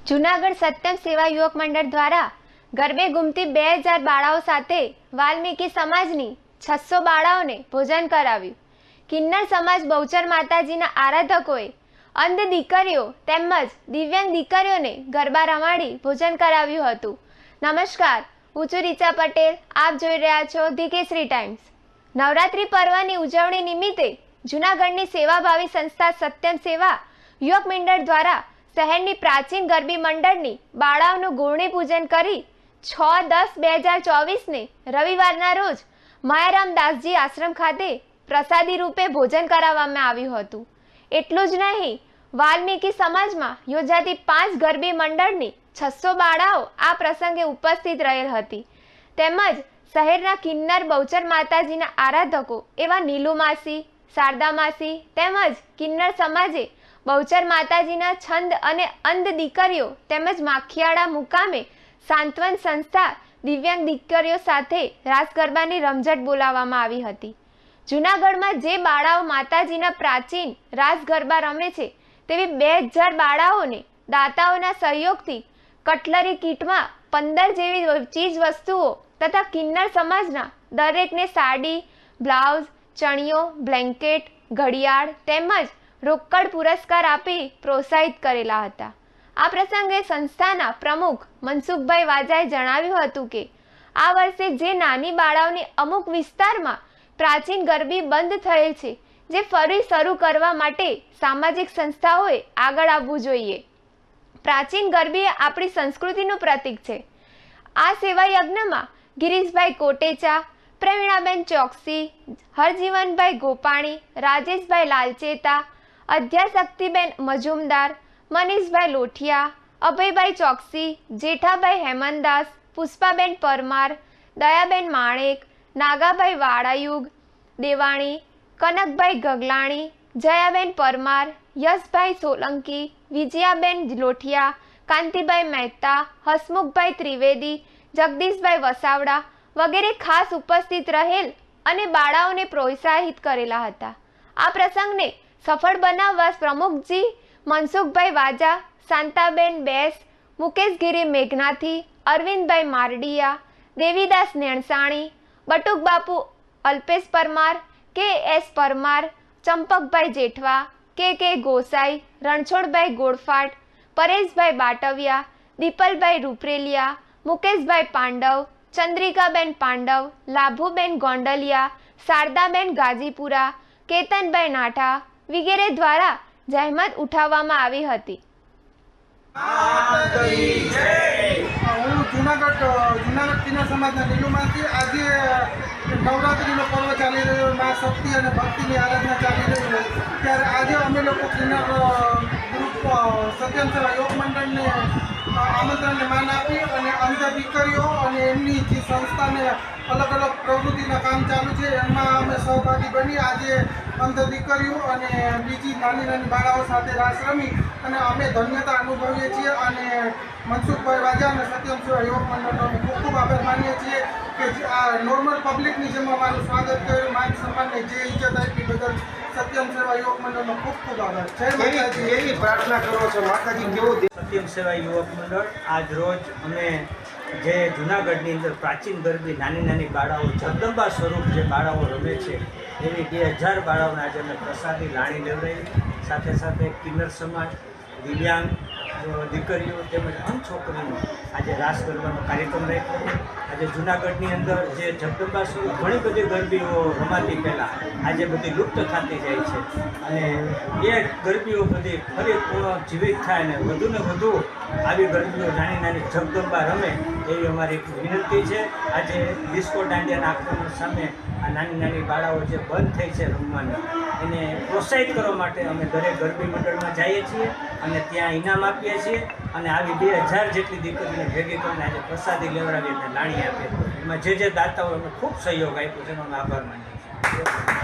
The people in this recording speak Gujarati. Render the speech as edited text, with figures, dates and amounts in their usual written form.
જૂનાગઢ સત્યમ સેવા યુવક મંડળ દ્વારા ગરબે ઘૂમતી 2000 બાળાઓ સાથે વાલ્મીકી સમાજની 600 બાળાઓને ભોજન કરાવ્યું। કિન્નર સમાજ બહુચર માતાજીના આરાધકોએ અંધ દીકરીઓ તેમજ દિવ્યાંગ દીકરીઓને ગરબા રમાડી ભોજન કરાવ્યું હતું। નમસ્કાર, હું છું રીચા પટેલ, આપ જોઈ રહ્યા છો ધી કેસરી ટાઈમ્સ। નવરાત્રી પર્વની ઉજવણી નિમિત્તે જૂનાગઢની સેવાભાવી સંસ્થા સત્યમ સેવા યુવક મંડળ દ્વારા શહેરની પ્રાચીન ગરબી મંડળની બાળાઓનું ગોળણી પૂજન કરી 6-10-2024 ને રવિવારના રોજ માયારામ દાસજી આશ્રમ ખાતે પ્રસાદી રૂપે ભોજન કરાવવામાં આવ્યું હતું। એટલું જ નહીં, વાલ્મીકી સમાજમાં યોજાતી 5 ગરબી મંડળની 600 બાળાઓ આ પ્રસંગે ઉપસ્થિત રહેલ હતી। તેમજ શહેરના કિન્નર બહુચર માતાજીના આરાધકો એવા નીલુ માસી, શારદા માસી તેમજ કિન્નર સમાજે બહુચર માતાજીના છંદ અને અંધ દીકરીઓ તેમજ માખિયાળા મુકામે સાંત્વન સંસ્થા દિવ્યાંગ દીકરીઓ સાથે રાસ ગરબાની રમઝટ બોલાવવામાં આવી હતી। જૂનાગઢમાં જે બાળાઓ માતાજીના પ્રાચીન રાસ ગરબા રમે છે તેવી 2000 બાળાઓને દાતાઓના સહયોગથી કટલરી કીટમાં 15 જેવી ચીજ વસ્તુઓ તથા કિન્નર સમાજના દરેકને સાડી, બ્લાઉઝ, ચણિયો, બ્લેન્કેટ, ઘડિયાળ તેમજ રોકડ પુરસ્કાર આપી પ્રોત્સાહિત કરેલા હતા। આ પ્રસંગે સંસ્થાના પ્રમુખ મનસુખભાઈ વાજાએ જણાવ્યું હતું કે આ વર્ષે જે નાની બાળાઓની અમુક વિસ્તારમાં પ્રાચીન ગરબી બંધ થયેલ છે, જે ફરી શરૂ કરવા માટે સામાજિક સંસ્થાઓએ આગળ આવવું જોઈએ। પ્રાચીન ગરબી એ આપણી સંસ્કૃતિનું પ્રતીક છે। આ સેવા યજ્ઞમાં ગિરીશભાઈ કોટેચા, પ્રવીણાબેન ચોકસી, હરજીવનભાઈ ગોપાણી, રાજેશભાઈ લાલચેતા, અધ્યાશક્તિબેન મજુમદાર, મનીષભાઈ લોઠિયા, અભયભાઈ ચોકસી, જેઠાભાઈ હેમનદાસ, પુષ્પાબેન પરમાર, દયાબેન માણેક, નાગાભાઈ વાડાયુગ દેવાણી, કનકભાઈ ગગલાણી, જયાબેન પરમાર, યશભાઈ સોલંકી, વિજયાબેન લોઠિયા, કાંતિભાઈ મહેતા, હસમુખભાઈ ત્રિવેદી, જગદીશભાઈ વસાવડા વગેરે ખાસ ઉપસ્થિત રહેલ અને બાળાઓને પ્રોત્સાહિત કરેલા હતા। આ પ્રસંગને સફળ બનાવવા પ્રમુખજી મનસુખભાઈ વાજા, શાંતાબેન બેસ, મુકેશગીરી મેઘનાથી, અરવિંદભાઈ મારડિયા, દેવીદાસ નેણસાણી, બટુકબાપુ અલ્પેશ પરમાર, કે.એસ. પરમાર, ચંપકભાઈ જેઠવા, કે ગોસાઈ, રણછોડભાઈ ગોળફાટ, પરેશભાઈ બાટવિયા, દીપલભાઈ રૂપરેલિયા, મુકેશભાઈ પાંડવ, ચંદ્રિકાબેન પાંડવ, લાભુબેન ગોંડલિયા, શારદાબેન ગાજીપુરા, કેતનભાઈ નાઠા વગેરે દ્વારા જહેમત ઉઠાવવામાં આવી હતી। હું જૂનાગઢ કિન્નર સમાજના નીલુમાંથી આજે નવરાત્રિનો પર્વ ચાલી રહ્યો, મા શક્તિ અને ભક્તિની આરાધના ચાલી રહી હોય ત્યારે આજે અમે લોકો કિન્નર ગ્રુપ સત્યમ સેવા યુવક મંડળને આમંત્રણને માન આપી અને અંધ દીકરીઓ અને એમની જે સંસ્થાને અલગ અલગ પ્રવૃત્તિના કામ ચાલુ છે એમાં અમે સહભાગી બની આજે અંધ દીકરીઓ અને બીજી નાની નાની બાળાઓ સાથે રાસ રમી અને અમે ધન્યતા અનુભવીએ છીએ અને મનસુખભાઈ વાજા અને સત્યમ સેવા યુવક મંડળનો અમે ખૂબ ખૂબ આભાર માનીએ છીએ કે આ નોર્મલ પબ્લિકની જેમ અમારું સ્વાગત કર્યું, માન સન્માનને જે ઇજ્જત આપી બદલ સત્યમ સેવા યુવક મંડળનો ખૂબ ખૂબ આભાર। જય માતાજી। એવી પ્રાર્થના કરો છો માતાજી કેવું સત્યમ સેવા યુવક મંડળ આજ રોજ અમે જે જૂનાગઢની અંદર પ્રાચીન ગરબી નાની નાની બાળાઓ જગદંબા સ્વરૂપ જે બાળાઓ રમે છે એવી 2000 બાળાઓને આજે અમે પ્રસાદી લાણી લેવડાવી, સાથે સાથે કિન્નર સમાજ, દિવ્યાંગ દીકરીઓ તેમજ અંધ છોકરીનો આજે રાસ ગરબાનો કાર્યક્રમ રાખ્યો। આજે જૂનાગઢની અંદર જે જગદંબા સ્વરૂપ ઘણી બધી ગરબીઓ રમાતી પહેલાં આજે બધી લુપ્ત થતી જાય છે અને એ ગરબીઓ બધી ફરી જીવિત થાય અને વધુને વધુ આવી ગરબીઓ નાની નાની જગદંબા રમે એવી અમારી વિનંતી છે। આજે ડિસ્કો દાંડિયાના આક્રમણ સામે આ નાની નાની બાળાઓ જે બંધ થઈ છે રમવાની એને પ્રોત્સાહિત કરવા માટે અમે દરેક ગરબી મંડળમાં જઈએ છીએ અને ત્યાં ઇનામ આપીએ છીએ અને આવી 2000 જેટલી દીકરીને ભેગી કરીને આજે પ્રસાદી લેવડાવી અને લાણી આપે એમાં જે દાતાઓ અમે ખૂબ સહયોગ આપ્યો છે એનો અમે આભાર માનીએ છીએ।